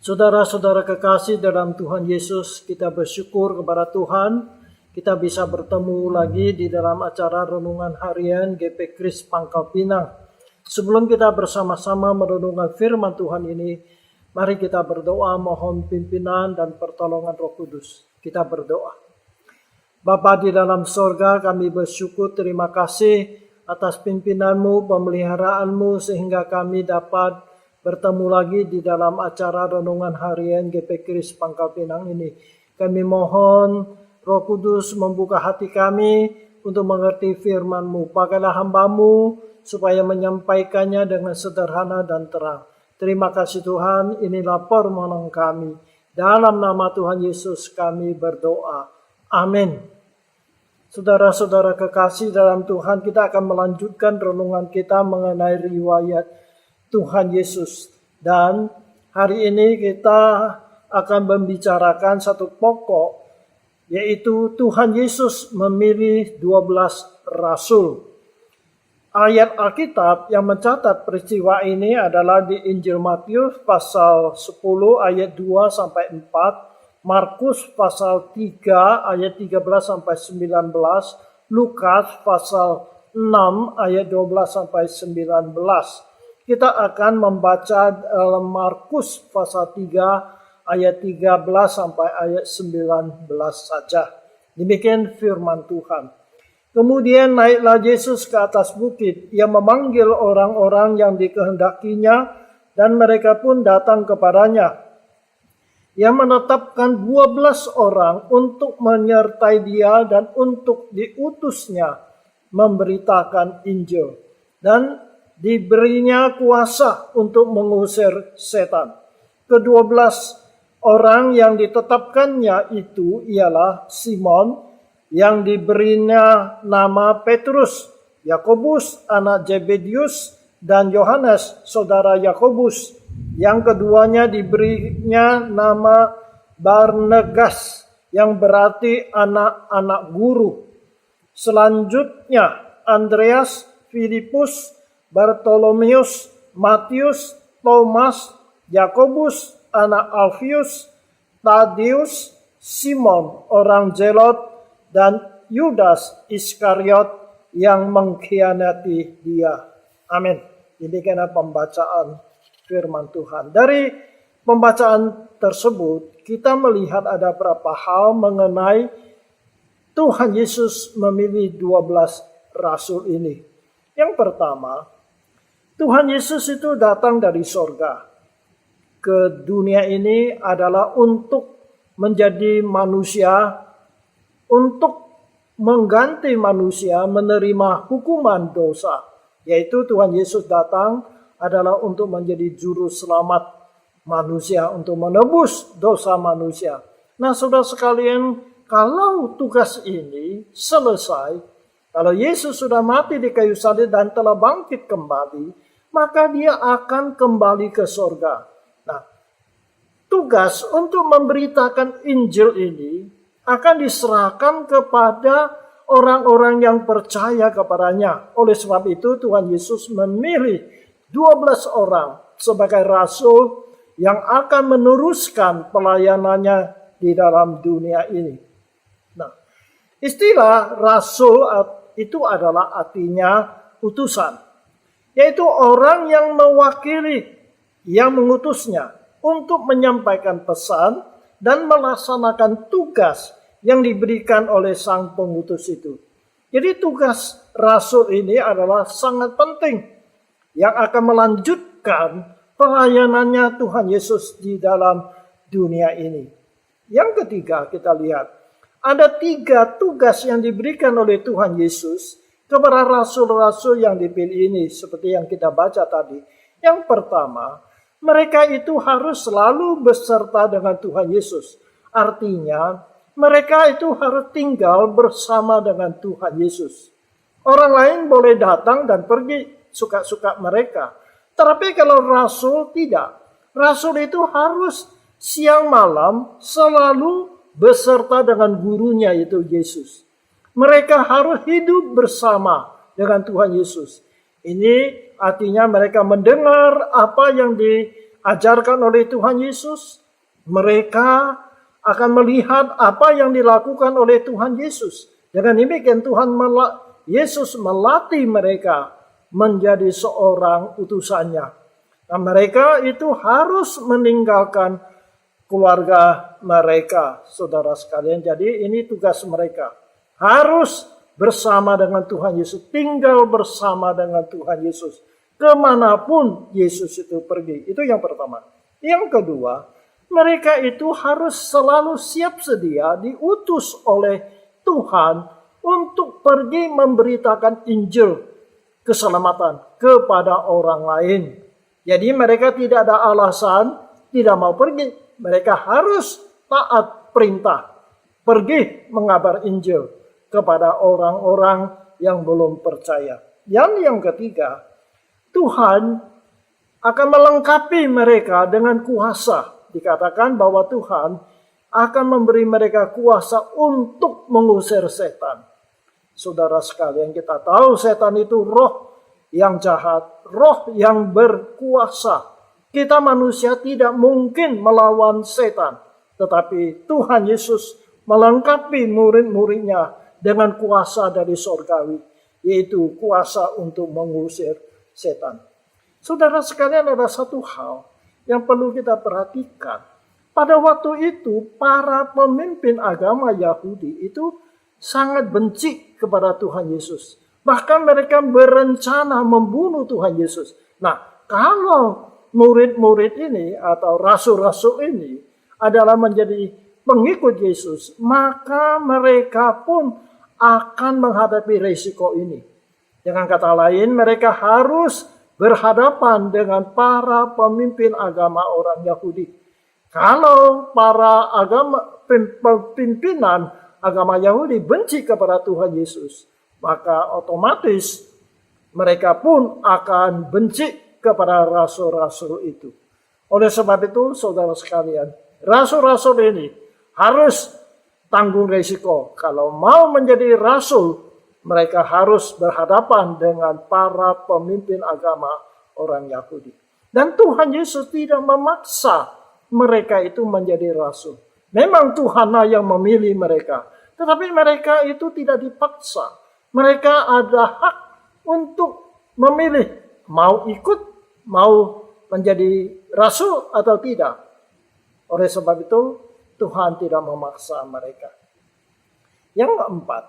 Saudara-saudara kekasih dalam Tuhan Yesus, kita bersyukur kepada Tuhan. Kita bisa bertemu lagi di dalam acara renungan harian GP Kris Pangkal Pinang. Sebelum kita bersama-sama merenungkan firman Tuhan ini, mari kita berdoa mohon pimpinan dan pertolongan Roh Kudus. Kita berdoa. Bapa di dalam sorga, kami bersyukur, terima kasih atas pimpinan-Mu, pemeliharaanmu sehingga kami dapat bertemu lagi di dalam acara renungan harian GP Kris Pangkal Pinang ini. Kami mohon Roh Kudus membuka hati kami untuk mengerti firman-Mu. Pakailah hamba-Mu supaya menyampaikannya dengan sederhana dan terang. Terima kasih Tuhan, inilah permohonan kami. Dalam nama Tuhan Yesus kami berdoa. Amin. Saudara-saudara kekasih dalam Tuhan, kita akan melanjutkan renungan kita mengenai riwayat Tuhan Yesus. Dan hari ini kita akan membicarakan satu pokok, yaitu Tuhan Yesus memilih 12 rasul. Ayat Alkitab yang mencatat peristiwa ini adalah di Injil Matius pasal 10 ayat 2 sampai 4, Markus pasal 3 ayat 13 sampai 19, Lukas pasal 6 ayat 12 sampai 19. Kita akan membaca dalam Markus pasal 3 ayat 13 sampai ayat 19 saja. Demikian firman Tuhan. Kemudian naiklah Yesus ke atas bukit. Ia memanggil orang-orang yang dikehendakinya dan mereka pun datang kepadanya. Ia menetapkan 12 orang untuk menyertai dia dan untuk diutusnya memberitakan Injil. Dan diberinya kuasa untuk mengusir setan. Ke-12 orang yang ditetapkannya itu ialah Simon yang diberinya nama Petrus, Yakobus anak Zebedius, dan Yohanes saudara Yakobus. Yang keduanya diberinya nama Barnegas yang berarti anak-anak guru. Selanjutnya Andreas, Filipus, Bartolomeus, Matius, Thomas, Yakobus anak Alfius, Tadeus, Simon orang Zelot, dan Yudas Iskariot yang mengkhianati dia. Amin. Demikianlah pembacaan firman Tuhan. Dari pembacaan tersebut kita melihat ada beberapa hal mengenai Tuhan Yesus memilih 12 rasul ini. Yang pertama, Tuhan Yesus itu datang dari sorga ke dunia ini adalah untuk menjadi manusia, untuk mengganti manusia menerima hukuman dosa. Yaitu Tuhan Yesus datang adalah untuk menjadi juru selamat manusia, untuk menebus dosa manusia. Nah, saudara sekalian, kalau tugas ini selesai, kalau Yesus sudah mati di kayu salib dan telah bangkit kembali, maka dia akan kembali ke sorga. Nah, tugas untuk memberitakan Injil ini akan diserahkan kepada orang-orang yang percaya kepadanya. Oleh sebab itu Tuhan Yesus memilih 12 orang sebagai rasul yang akan meneruskan pelayanannya di dalam dunia ini. Nah, istilah rasul itu adalah artinya utusan, yaitu orang yang mewakili yang mengutusnya untuk menyampaikan pesan dan melaksanakan tugas yang diberikan oleh sang pengutus itu. Jadi tugas rasul ini adalah sangat penting yang akan melanjutkan pelayanannya Tuhan Yesus di dalam dunia ini. Yang ketiga kita lihat, ada 3 tugas yang diberikan oleh Tuhan Yesus kepada rasul-rasul yang dipilih ini, seperti yang kita baca tadi. Yang pertama, mereka itu harus selalu beserta dengan Tuhan Yesus. Artinya, mereka itu harus tinggal bersama dengan Tuhan Yesus. Orang lain boleh datang dan pergi suka-suka mereka. Tetapi kalau rasul tidak. Rasul itu harus siang malam selalu beserta dengan gurunya, yaitu Yesus. Mereka harus hidup bersama dengan Tuhan Yesus. Ini artinya mereka mendengar apa yang diajarkan oleh Tuhan Yesus, mereka akan melihat apa yang dilakukan oleh Tuhan Yesus. Dengan demikian Yesus melatih mereka menjadi seorang utusannya. Nah, mereka itu harus meninggalkan keluarga mereka, saudara sekalian. Jadi ini tugas mereka. Harus bersama dengan Tuhan Yesus, tinggal bersama dengan Tuhan Yesus. Kemanapun Yesus itu pergi. Itu yang pertama. Yang kedua, mereka itu harus selalu siap sedia diutus oleh Tuhan untuk pergi memberitakan Injil keselamatan kepada orang lain. Jadi mereka tidak ada alasan tidak mau pergi. Mereka harus taat perintah. Pergi mengabar Injil kepada orang-orang yang belum percaya. Yang ketiga, Tuhan akan melengkapi mereka dengan kuasa. Dikatakan bahwa Tuhan akan memberi mereka kuasa untuk mengusir setan. Saudara sekalian, kita tahu setan itu roh yang jahat, roh yang berkuasa. Kita manusia tidak mungkin melawan setan. Tetapi Tuhan Yesus melengkapi murid-muridnya dengan kuasa dari sorgawi, yaitu kuasa untuk mengusir setan. Saudara sekalian, ada satu hal yang perlu kita perhatikan. Pada waktu itu, para pemimpin agama Yahudi itu sangat benci kepada Tuhan Yesus. Bahkan mereka berencana membunuh Tuhan Yesus. Nah, kalau murid-murid ini atau rasul-rasul ini adalah menjadi pengikut Yesus, maka mereka pun akan menghadapi risiko ini. Dengan kata lain, mereka harus berhadapan dengan para pemimpin agama orang Yahudi. Kalau para pimpinan agama Yahudi benci kepada Tuhan Yesus, maka otomatis mereka pun akan benci kepada rasul-rasul itu. Oleh sebab itu, saudara sekalian, rasul-rasul ini harus tanggung risiko. Kalau mau menjadi rasul, mereka harus berhadapan dengan para pemimpin agama orang Yahudi. Dan Tuhan Yesus tidak memaksa mereka itu menjadi rasul. Memang Tuhanlah yang memilih mereka. Tetapi mereka itu tidak dipaksa. Mereka ada hak untuk memilih. Mau ikut, mau menjadi rasul atau tidak. Oleh sebab itu, Tuhan tidak memaksa mereka. Yang keempat,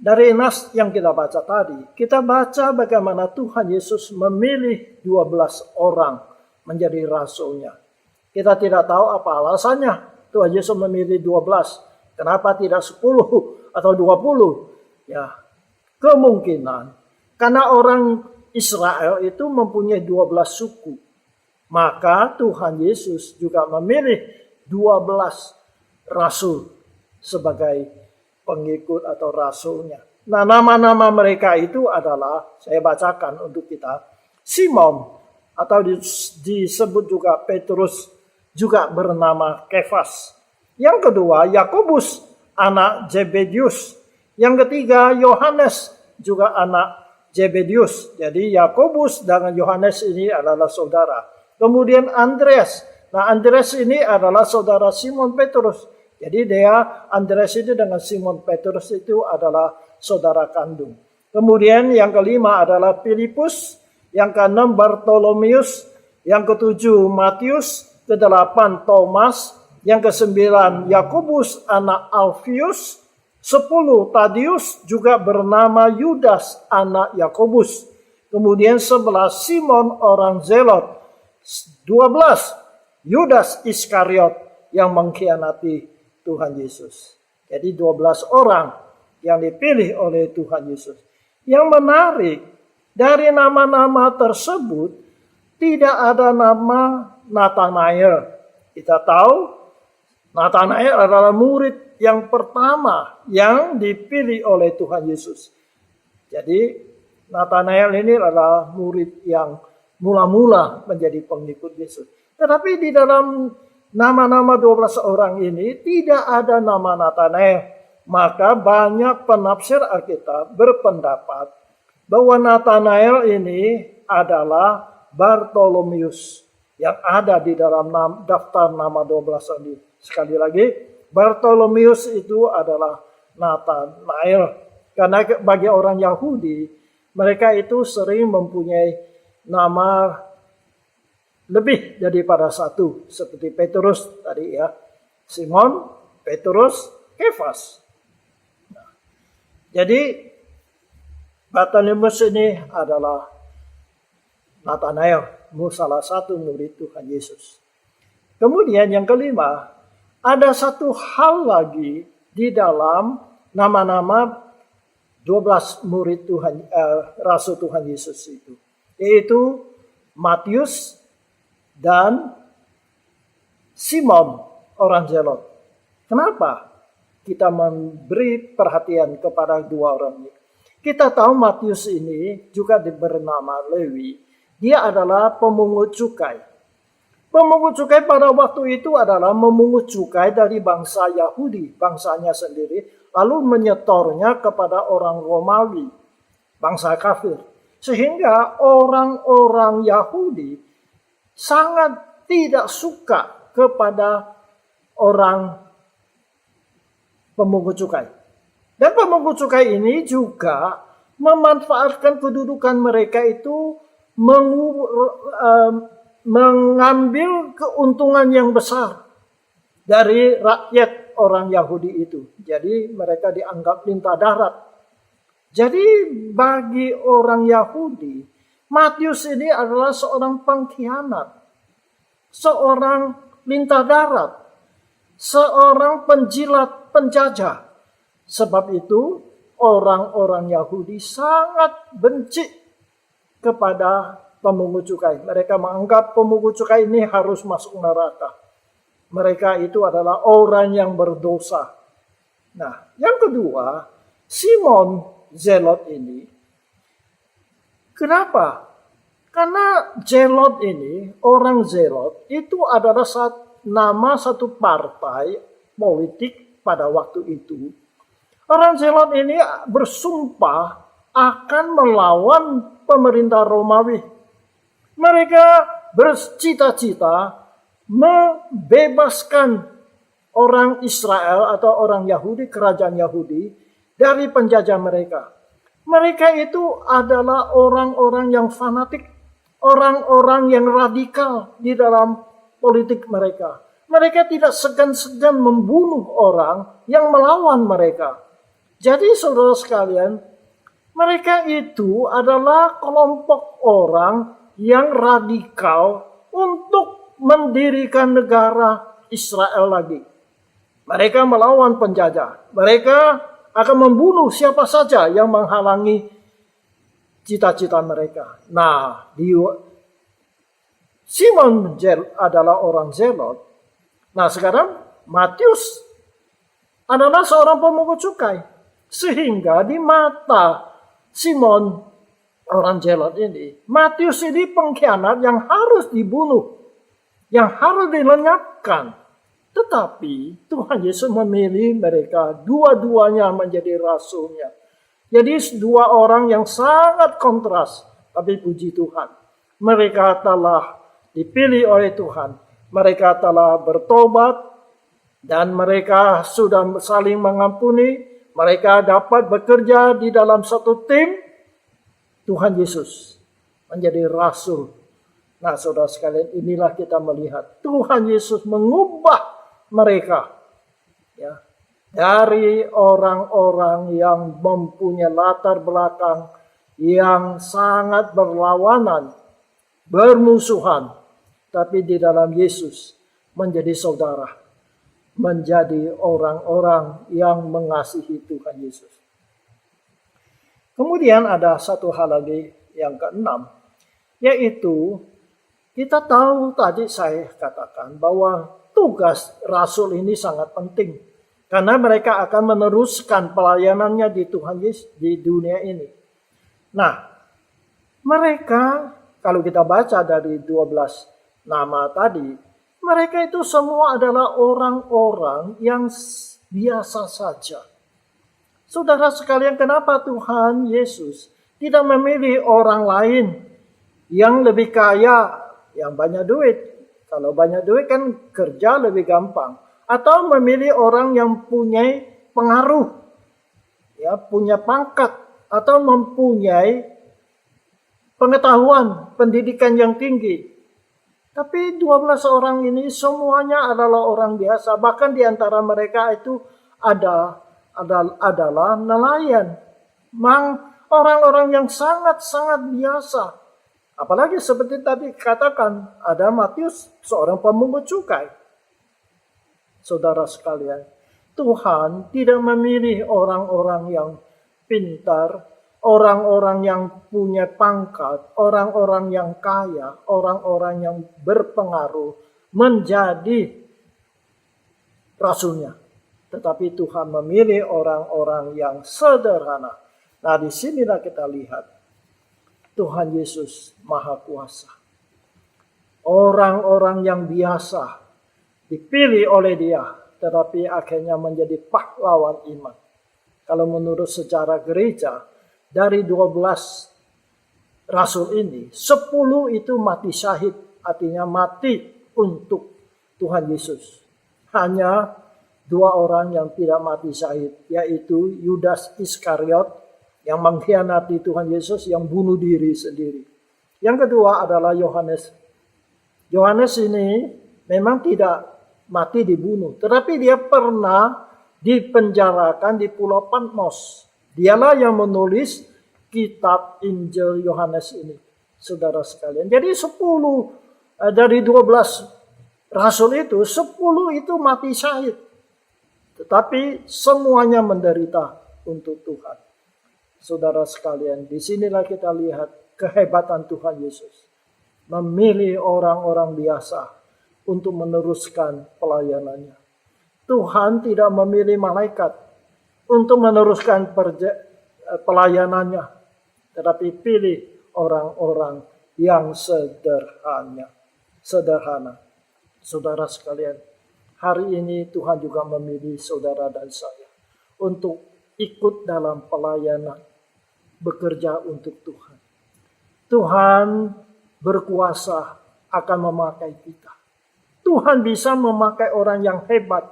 dari nas yang kita baca tadi, kita baca bagaimana Tuhan Yesus memilih 12 orang menjadi rasulnya. Kita tidak tahu apa alasannya Tuhan Yesus memilih 12. Kenapa tidak 10 atau 20? Ya, kemungkinan karena orang Israel itu mempunyai 12 suku. Maka Tuhan Yesus juga memilih 12 rasul sebagai pengikut atau rasulnya. Nah, nama-nama mereka itu adalah, saya bacakan untuk kita, Simon atau disebut juga Petrus, juga bernama Kefas. Yang kedua, Yakobus anak Zebedius. Yang ketiga, Yohanes juga anak Zebedius. Jadi Yakobus dan Yohanes ini adalah saudara. Kemudian Andreas. Nah, Andreas ini adalah saudara Simon Petrus. Jadi Andreas itu dengan Simon Petrus itu adalah saudara kandung. Kemudian yang kelima adalah Filipus. Yang keenam Bartolomeus. Yang ketujuh Matius. Kedelapan Thomas. Yang kesembilan Yakobus anak Alfius. 10 Tadius juga bernama Yudas anak Yakobus. Kemudian 11 Simon orang Zelot. 12 Yudas Iskariot yang mengkhianati Tuhan Yesus. Jadi 12 orang yang dipilih oleh Tuhan Yesus. Yang menarik, dari nama-nama tersebut tidak ada nama Nathanael. Kita tahu Nathanael adalah murid yang pertama yang dipilih oleh Tuhan Yesus. Jadi Nathanael ini adalah murid yang mula-mula menjadi pengikut Yesus. Tetapi di dalam nama-nama 12 orang ini tidak ada nama Nathanael. Maka banyak penafsir Alkitab berpendapat bahwa Nathanael ini adalah Bartolomeus. yang ada di dalam daftar nama 12 ini. Sekali lagi, Bartolomeus itu adalah Nathanael. Karena bagi orang Yahudi, mereka itu sering mempunyai nama lebih daripada satu. Seperti Petrus tadi ya. Simon, Petrus, Kefas. Nah, jadi Bartolomeus ini adalah Nathanael, salah satu murid Tuhan Yesus. Kemudian yang kelima, ada satu hal lagi di dalam nama-nama 12 murid Tuhan, Rasul Tuhan Yesus itu, yaitu Matius dan Simon orang Zelot. Kenapa kita memberi perhatian kepada dua orang ini? Kita tahu Matius ini juga bernama Lewi. Dia adalah pemungut cukai. Pemungut cukai pada waktu itu adalah memungut cukai dari bangsa Yahudi, bangsanya sendiri, lalu menyetornya kepada orang Romawi, bangsa kafir. Sehingga orang-orang Yahudi sangat tidak suka kepada orang pemungut cukai. Dan pemungut cukai ini juga memanfaatkan kedudukan mereka itu mengambil keuntungan yang besar dari rakyat orang Yahudi itu. Jadi mereka dianggap lintah darat. Jadi bagi orang Yahudi, Matius ini adalah seorang pengkhianat, seorang lintah darat, seorang penjilat, penjajah. Sebab itu orang-orang Yahudi sangat benci kepada pemungut cukai. Mereka menganggap pemungut cukai ini harus masuk neraka. Mereka itu adalah orang yang berdosa. Nah, yang kedua, Simon Zelot ini. Kenapa? Karena Zelot ini, orang Zelot, itu adalah nama satu partai politik pada waktu itu. Orang Zelot ini bersumpah akan melawan pemerintah Romawi. Mereka bercita-cita membebaskan orang Israel atau orang Yahudi, kerajaan Yahudi, dari penjajah mereka. Mereka itu adalah orang-orang yang fanatik, orang-orang yang radikal di dalam politik mereka. Mereka tidak segan-segan membunuh orang yang melawan mereka. Jadi saudara sekalian, mereka itu adalah kelompok orang yang radikal untuk mendirikan negara Israel lagi. Mereka melawan penjajah. Mereka akan membunuh siapa saja yang menghalangi cita-cita mereka. Nah, Simon adalah orang Zelot. Nah, sekarang Matius adalah seorang pemungut cukai. Sehingga di mata Simon orang Zelot ini, Matius ini pengkhianat yang harus dibunuh, yang harus dilenyapkan. Tetapi Tuhan Yesus memilih mereka dua-duanya menjadi rasulnya. Jadi dua orang yang sangat kontras, tapi puji Tuhan, mereka telah dipilih oleh Tuhan. Mereka telah bertobat dan mereka sudah saling mengampuni. Mereka dapat bekerja di dalam satu tim. Tuhan Yesus menjadi rasul. Nah, saudara sekalian, inilah kita melihat Tuhan Yesus mengubah mereka, ya, dari orang-orang yang mempunyai latar belakang yang sangat berlawanan, bermusuhan, tapi di dalam Yesus menjadi saudara. Menjadi orang-orang yang mengasihi Tuhan Yesus. Kemudian ada satu hal lagi yang keenam, yaitu kita tahu tadi saya katakan bahwa tugas rasul ini sangat penting karena mereka akan meneruskan pelayanannya di Tuhan Yesus di dunia ini. Nah, mereka kalau kita baca dari 12 nama tadi, mereka itu semua adalah orang-orang yang biasa saja. Saudara sekalian, kenapa Tuhan Yesus tidak memilih orang lain yang lebih kaya, yang banyak duit, Kalau banyak duit kan kerja lebih gampang. Atau memilih orang yang punya pengaruh, ya, punya pangkat, atau mempunyai pengetahuan, pendidikan yang tinggi. Tapi 12 orang ini semuanya adalah orang biasa. Bahkan di antara mereka itu adalah nelayan. Orang-orang yang sangat-sangat biasa. Apalagi seperti tadi katakan, ada Matius, seorang pemungut cukai. Saudara sekalian, Tuhan tidak memilih orang-orang yang pintar, orang-orang yang punya pangkat, orang-orang yang kaya, orang-orang yang berpengaruh menjadi rasulnya. Tetapi Tuhan memilih orang-orang yang sederhana. Nah, disinilah kita lihat Tuhan Yesus Maha Kuasa. Orang-orang yang biasa dipilih oleh Dia, tetapi akhirnya menjadi pahlawan iman. Kalau menurut sejarah gereja, dari 12 rasul ini, 10 itu mati syahid, artinya mati untuk Tuhan Yesus. Hanya 2 orang yang tidak mati syahid, yaitu Yudas Iskariot yang mengkhianati Tuhan Yesus, yang bunuh diri sendiri. Yang kedua adalah Yohanes. Yohanes ini memang tidak mati dibunuh, tetapi dia pernah dipenjarakan di Pulau Patmos. Dialah yang menulis kitab Injil Yohanes ini, saudara sekalian. Jadi 10 dari 12 rasul itu, 10 itu mati syahid. Tetapi semuanya menderita untuk Tuhan. Saudara sekalian, disinilah kita lihat kehebatan Tuhan Yesus. Memilih orang-orang biasa untuk meneruskan pelayanannya. Tuhan tidak memilih malaikat untuk meneruskan pelayanannya, tetapi pilih orang-orang yang sederhana. Saudara sekalian, hari ini Tuhan juga memilih saudara dan saya untuk ikut dalam pelayanan, bekerja untuk Tuhan. Tuhan berkuasa akan memakai kita. Tuhan bisa memakai orang yang hebat,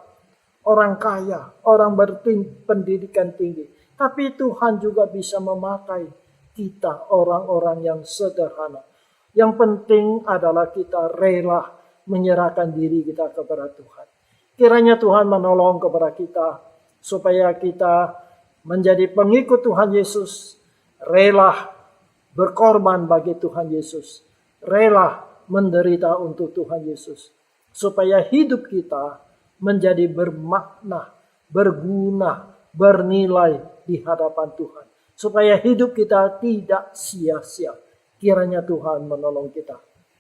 orang kaya, orang berpendidikan tinggi. Tapi Tuhan juga bisa memakai kita, orang-orang yang sederhana. Yang penting adalah kita rela menyerahkan diri kita kepada Tuhan. Kiranya Tuhan menolong kepada kita, supaya kita menjadi pengikut Tuhan Yesus, rela berkorban bagi Tuhan Yesus, rela menderita untuk Tuhan Yesus, supaya hidup kita menjadi bermakna, berguna, bernilai di hadapan Tuhan. Supaya hidup kita tidak sia-sia. Kiranya Tuhan menolong kita.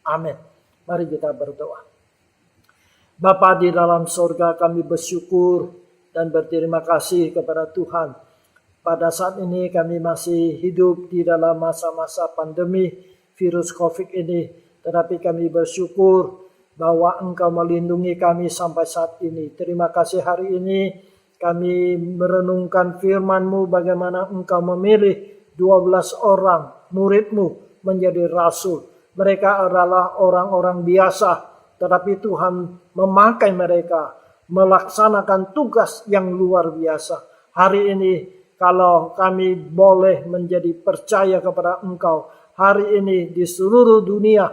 Amin. Mari kita berdoa. Bapa di dalam sorga, kami bersyukur dan berterima kasih kepada Tuhan. Pada saat ini kami masih hidup di dalam masa-masa pandemi virus COVID ini. Tetapi kami bersyukur bahwa Engkau melindungi kami sampai saat ini. Terima kasih hari ini kami merenungkan firman-Mu, bagaimana Engkau memilih 12 orang murid-Mu menjadi rasul. Mereka adalah orang-orang biasa, tetapi Tuhan memakai mereka melaksanakan tugas yang luar biasa. Hari ini kalau kami boleh menjadi percaya kepada Engkau, hari ini di seluruh dunia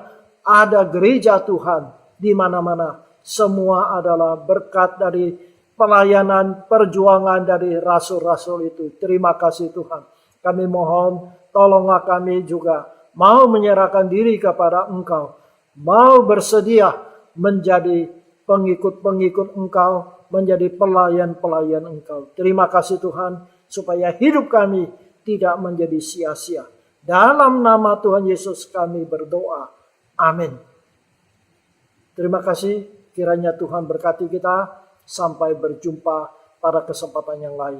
ada gereja Tuhan di mana-mana. Semua adalah berkat dari pelayanan, perjuangan dari rasul-rasul itu. Terima kasih Tuhan. Kami mohon, tolonglah kami juga mau menyerahkan diri kepada Engkau, mau bersedia menjadi pengikut-pengikut Engkau, menjadi pelayan-pelayan Engkau. Terima kasih Tuhan, supaya hidup kami tidak menjadi sia-sia. Dalam nama Tuhan Yesus kami berdoa. Amin. Terima kasih, kiranya Tuhan berkati kita. Sampai berjumpa pada kesempatan yang lain.